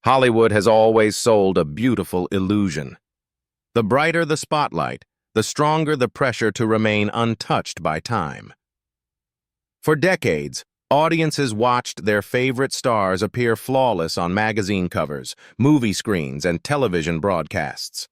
Hollywood has always sold a beautiful illusion. The brighter the spotlight, the stronger the pressure to remain untouched by time. For decades, audiences watched their favorite stars appear flawless on magazine covers, movie screens, and television broadcasts.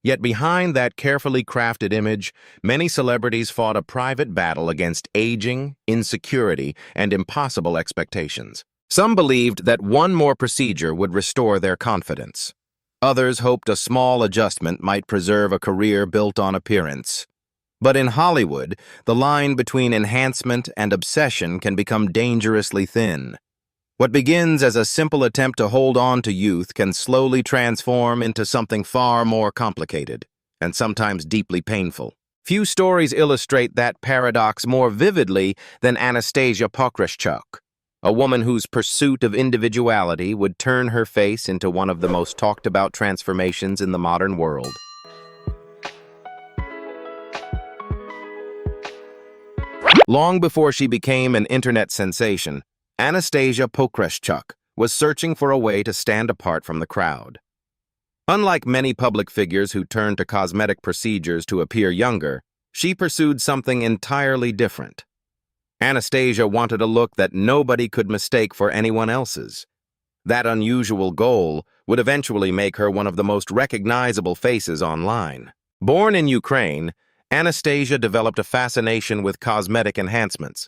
Yet behind that carefully crafted image, many celebrities fought a private battle against aging, insecurity, and impossible expectations. Some believed that one more procedure would restore their confidence. Others hoped a small adjustment might preserve a career built on appearance. But in Hollywood, the line between enhancement and obsession can become dangerously thin. What begins as a simple attempt to hold on to youth can slowly transform into something far more complicated, and sometimes deeply painful. Few stories illustrate that paradox more vividly than Anastasia Pokryschuk, a woman whose pursuit of individuality would turn her face into one of the most talked-about transformations in the modern world. Long before she became an internet sensation, Anastasia Pokryschuk was searching for a way to stand apart from the crowd. Unlike many public figures who turned to cosmetic procedures to appear younger, she pursued something entirely different. Anastasia wanted a look that nobody could mistake for anyone else's. That unusual goal would eventually make her one of the most recognizable faces online. Born in Ukraine, Anastasia developed a fascination with cosmetic enhancements.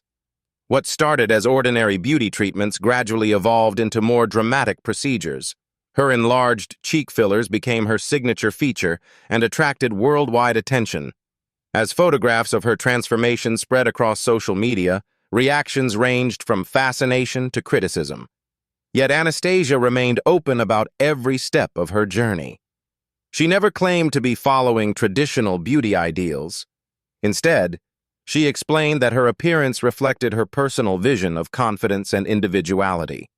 What started as ordinary beauty treatments gradually evolved into more dramatic procedures. Her enlarged cheek fillers became her signature feature and attracted worldwide attention. As photographs of her transformation spread across social media, reactions ranged from fascination to criticism. Yet Anastasia remained open about every step of her journey. She never claimed to be following traditional beauty ideals. Instead, she explained that her appearance reflected her personal vision of confidence and individuality.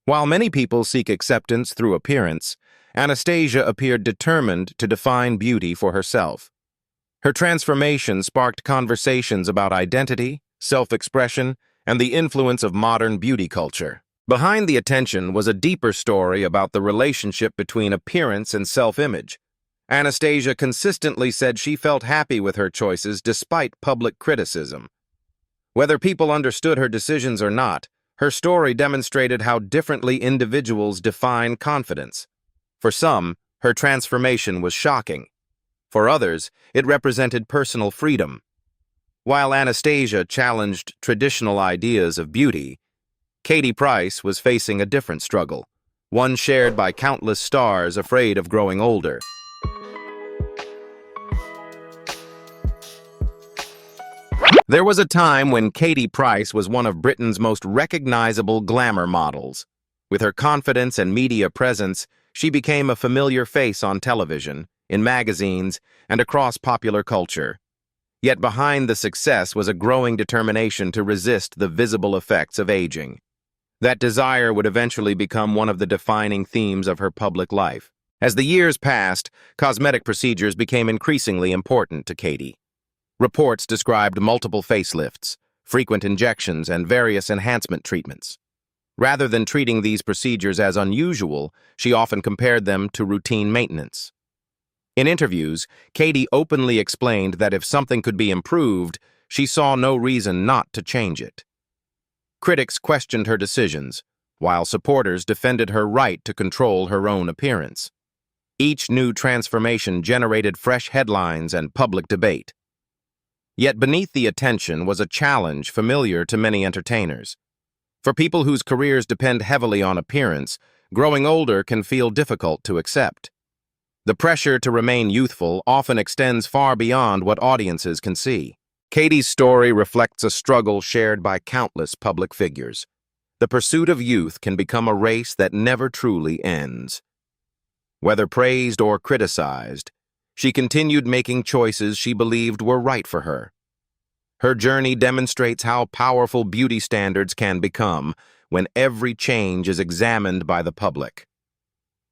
While many people seek acceptance through appearance, Anastasia appeared determined to define beauty for herself. Her transformation sparked conversations about identity, self-expression, and the influence of modern beauty culture. Behind the attention was a deeper story about the relationship between appearance and self-image. Anastasia consistently said she felt happy with her choices despite public criticism. Whether people understood her decisions or not, her story demonstrated how differently individuals define confidence. For some, her transformation was shocking. For others, it represented personal freedom. While Anastasia challenged traditional ideas of beauty, Katie Price was facing a different struggle, one shared by countless stars afraid of growing older. There was a time when Katie Price was one of Britain's most recognizable glamour models. With her confidence and media presence, she became a familiar face on television, in magazines, and across popular culture. Yet behind the success was a growing determination to resist the visible effects of aging. That desire would eventually become one of the defining themes of her public life. As the years passed, cosmetic procedures became increasingly important to Katie. Reports described multiple facelifts, frequent injections, and various enhancement treatments. Rather than treating these procedures as unusual, she often compared them to routine maintenance. In interviews, Katie openly explained that if something could be improved, she saw no reason not to change it. Critics questioned her decisions, while supporters defended her right to control her own appearance. Each new transformation generated fresh headlines and public debate. Yet beneath the attention was a challenge familiar to many entertainers. For people whose careers depend heavily on appearance, growing older can feel difficult to accept. The pressure to remain youthful often extends far beyond what audiences can see. Katie's story reflects a struggle shared by countless public figures. The pursuit of youth can become a race that never truly ends. Whether praised or criticized, she continued making choices she believed were right for her. Her journey demonstrates how powerful beauty standards can become when every change is examined by the public.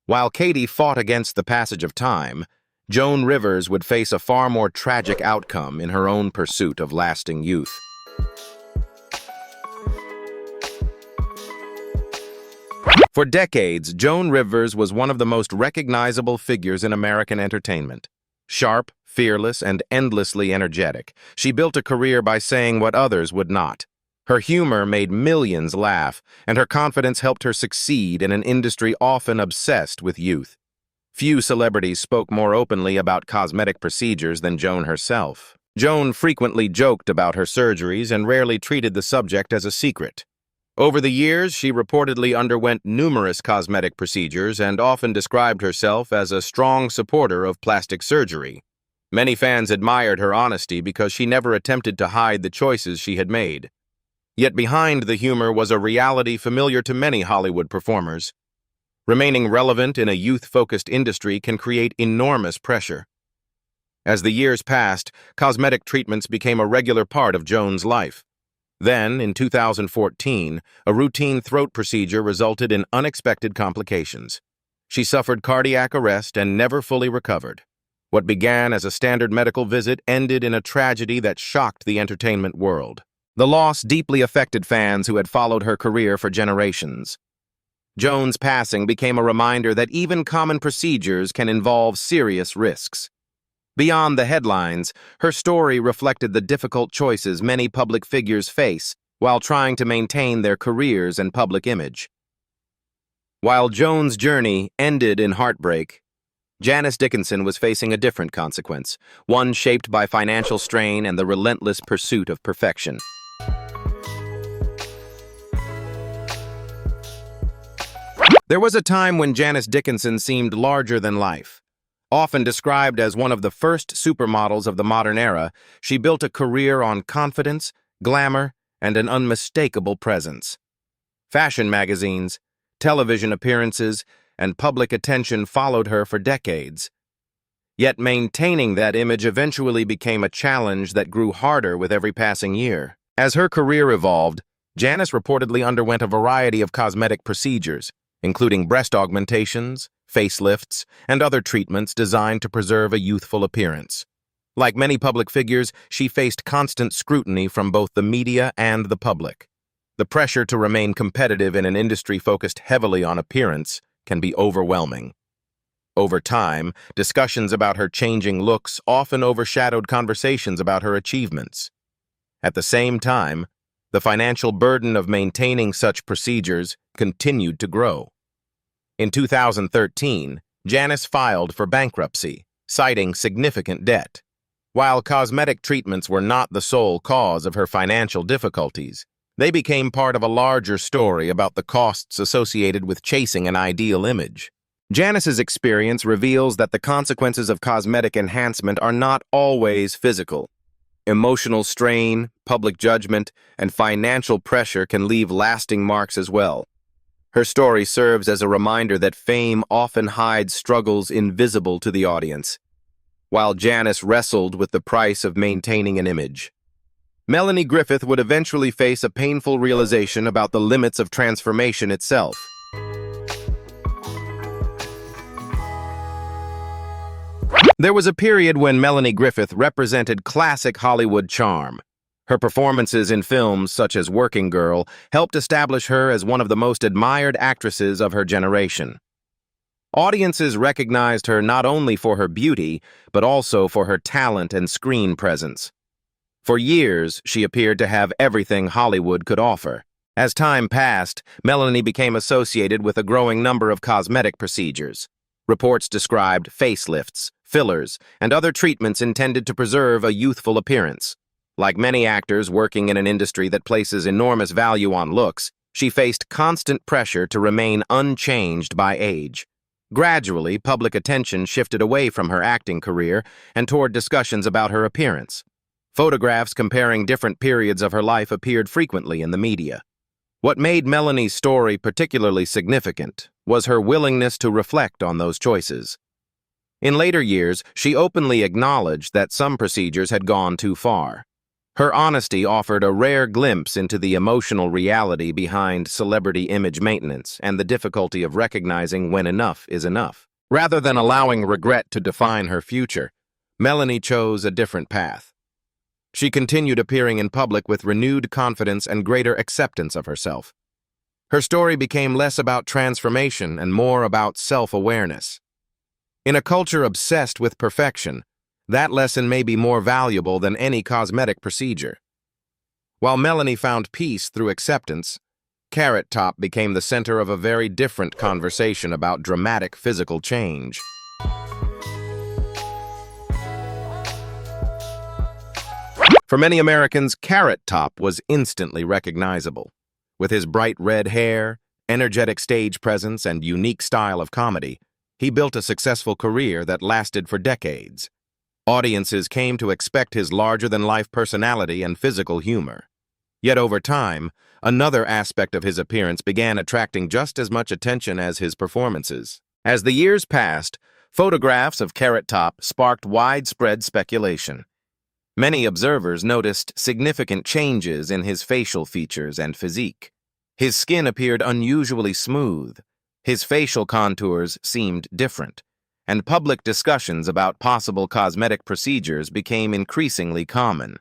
While Katie fought against the passage of time, Joan Rivers would face a far more tragic outcome in her own pursuit of lasting youth. For decades, Joan Rivers was one of the most recognizable figures in American entertainment. Sharp, fearless, and endlessly energetic, she built a career by saying what others would not. Her humor made millions laugh, and her confidence helped her succeed in an industry often obsessed with youth. Few celebrities spoke more openly about cosmetic procedures than Joan herself. Joan frequently joked about her surgeries and rarely treated the subject as a secret. Over the years, she reportedly underwent numerous cosmetic procedures and often described herself as a strong supporter of plastic surgery. Many fans admired her honesty because she never attempted to hide the choices she had made. Yet behind the humor was a reality familiar to many Hollywood performers. Remaining relevant in a youth-focused industry can create enormous pressure. As the years passed, cosmetic treatments became a regular part of Joan's life. Then, in 2014, a routine throat procedure resulted in unexpected complications. She suffered cardiac arrest and never fully recovered. What began as a standard medical visit ended in a tragedy that shocked the entertainment world. The loss deeply affected fans who had followed her career for generations. Joan's passing became a reminder that even common procedures can involve serious risks. Beyond the headlines, her story reflected the difficult choices many public figures face while trying to maintain their careers and public image. While Joan's journey ended in heartbreak, Janice Dickinson was facing a different consequence, one shaped by financial strain and the relentless pursuit of perfection. There was a time when Janice Dickinson seemed larger than life. Often described as one of the first supermodels of the modern era, she built a career on confidence, glamour, and an unmistakable presence. Fashion magazines, television appearances, and public attention followed her for decades. Yet maintaining that image eventually became a challenge that grew harder with every passing year. As her career evolved, Janice reportedly underwent a variety of cosmetic procedures, including breast augmentations, facelifts, and other treatments designed to preserve a youthful appearance. Like many public figures, she faced constant scrutiny from both the media and the public. The pressure to remain competitive in an industry focused heavily on appearance can be overwhelming. Over time, discussions about her changing looks often overshadowed conversations about her achievements. At the same time, the financial burden of maintaining such procedures continued to grow. In 2013, Janice filed for bankruptcy, citing significant debt. While cosmetic treatments were not the sole cause of her financial difficulties, they became part of a larger story about the costs associated with chasing an ideal image. Janice's experience reveals that the consequences of cosmetic enhancement are not always physical. Emotional strain, public judgment, and financial pressure can leave lasting marks as well. Her story serves as a reminder that fame often hides struggles invisible to the audience, while Janice wrestled with the price of maintaining an image. Melanie Griffith would eventually face a painful realization about the limits of transformation itself. There was a period when Melanie Griffith represented classic Hollywood charm. Her performances in films such as Working Girl helped establish her as one of the most admired actresses of her generation. Audiences recognized her not only for her beauty, but also for her talent and screen presence. For years, she appeared to have everything Hollywood could offer. As time passed, Melanie became associated with a growing number of cosmetic procedures. Reports described facelifts, fillers, and other treatments intended to preserve a youthful appearance. Like many actors working in an industry that places enormous value on looks, she faced constant pressure to remain unchanged by age. Gradually, public attention shifted away from her acting career and toward discussions about her appearance. Photographs comparing different periods of her life appeared frequently in the media. What made Melanie's story particularly significant was her willingness to reflect on those choices. In later years, she openly acknowledged that some procedures had gone too far. Her honesty offered a rare glimpse into the emotional reality behind celebrity image maintenance and the difficulty of recognizing when enough is enough. Rather than allowing regret to define her future, Melanie chose a different path. She continued appearing in public with renewed confidence and greater acceptance of herself. Her story became less about transformation and more about self-awareness. In a culture obsessed with perfection, that lesson may be more valuable than any cosmetic procedure. While Melanie found peace through acceptance, Carrot Top became the center of a very different conversation about dramatic physical change. For many Americans, Carrot Top was instantly recognizable. With his bright red hair, energetic stage presence, and unique style of comedy, he built a successful career that lasted for decades. Audiences came to expect his larger-than-life personality and physical humor. Yet over time, another aspect of his appearance began attracting just as much attention as his performances. As the years passed, photographs of Carrot Top sparked widespread speculation. Many observers noticed significant changes in his facial features and physique. His skin appeared unusually smooth, his facial contours seemed different, and public discussions about possible cosmetic procedures became increasingly common.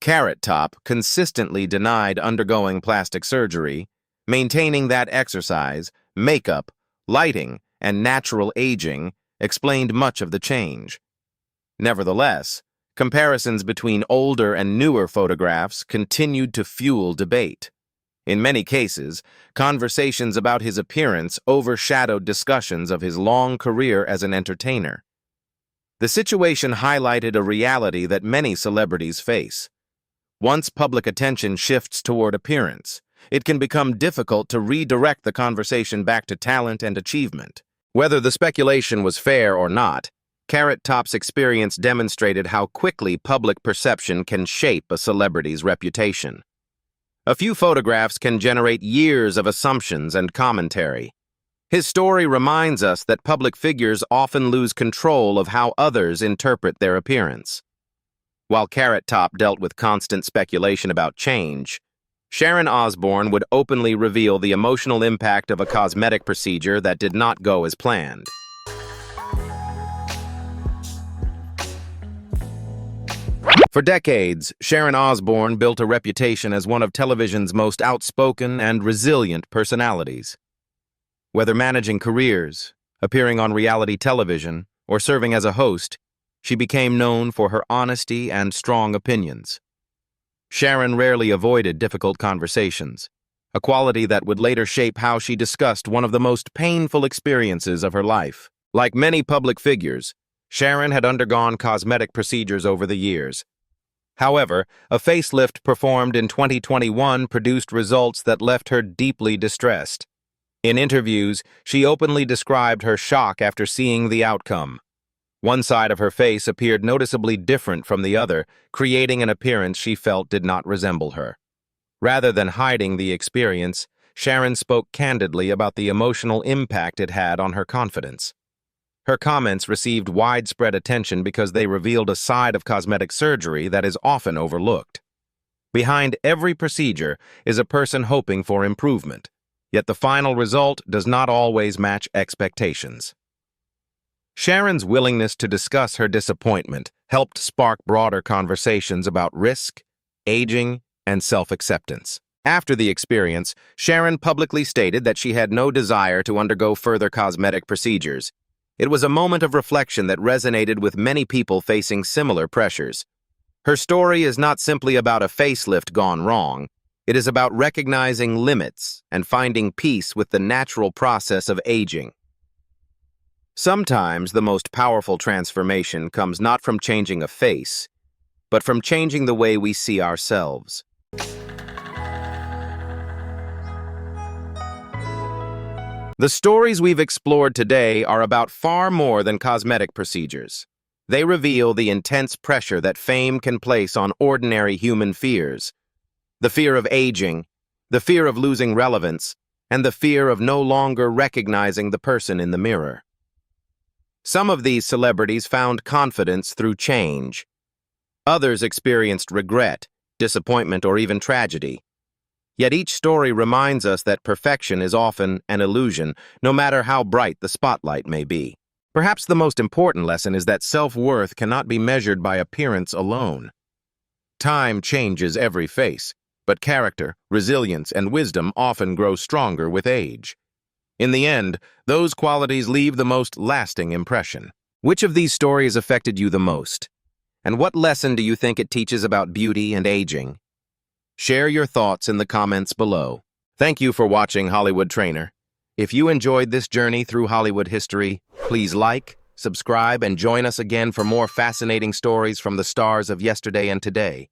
Carrot Top consistently denied undergoing plastic surgery, maintaining that exercise, makeup, lighting, and natural aging explained much of the change. Nevertheless, comparisons between older and newer photographs continued to fuel debate. In many cases, conversations about his appearance overshadowed discussions of his long career as an entertainer. The situation highlighted a reality that many celebrities face. Once public attention shifts toward appearance, it can become difficult to redirect the conversation back to talent and achievement. Whether the speculation was fair or not, Carrot Top's experience demonstrated how quickly public perception can shape a celebrity's reputation. A few photographs can generate years of assumptions and commentary. His story reminds us that public figures often lose control of how others interpret their appearance. While Carrot Top dealt with constant speculation about change, Sharon Osbourne would openly reveal the emotional impact of a cosmetic procedure that did not go as planned. For decades, Sharon Osbourne built a reputation as one of television's most outspoken and resilient personalities. Whether managing careers, appearing on reality television, or serving as a host, she became known for her honesty and strong opinions. Sharon rarely avoided difficult conversations, a quality that would later shape how she discussed one of the most painful experiences of her life. Like many public figures, Sharon had undergone cosmetic procedures over the years. However, a facelift performed in 2021 produced results that left her deeply distressed. In interviews, she openly described her shock after seeing the outcome. One side of her face appeared noticeably different from the other, creating an appearance she felt did not resemble her. Rather than hiding the experience, Sharon spoke candidly about the emotional impact it had on her confidence. Her comments received widespread attention because they revealed a side of cosmetic surgery that is often overlooked. Behind every procedure is a person hoping for improvement, yet the final result does not always match expectations. Sharon's willingness to discuss her disappointment helped spark broader conversations about risk, aging, and self-acceptance. After the experience, Sharon publicly stated that she had no desire to undergo further cosmetic procedures. It was a moment of reflection that resonated with many people facing similar pressures. Her story is not simply about a facelift gone wrong. It is about recognizing limits and finding peace with the natural process of aging. Sometimes the most powerful transformation comes not from changing a face, but from changing the way we see ourselves. The stories we've explored today are about far more than cosmetic procedures. They reveal the intense pressure that fame can place on ordinary human fears. The fear of aging, the fear of losing relevance, and the fear of no longer recognizing the person in the mirror. Some of these celebrities found confidence through change. Others experienced regret, disappointment, or even tragedy. Yet each story reminds us that perfection is often an illusion, no matter how bright the spotlight may be. Perhaps the most important lesson is that self-worth cannot be measured by appearance alone. Time changes every face, But character, resilience, and wisdom often grow stronger with age. In the end, those qualities leave the most lasting impression. Which of these stories affected you the most? And what lesson do you think it teaches about beauty and aging? Share your thoughts in the comments below. Thank you for watching Hollywood Trainer. If you enjoyed this journey through Hollywood history, please like, subscribe, and join us again for more fascinating stories from the stars of yesterday and today.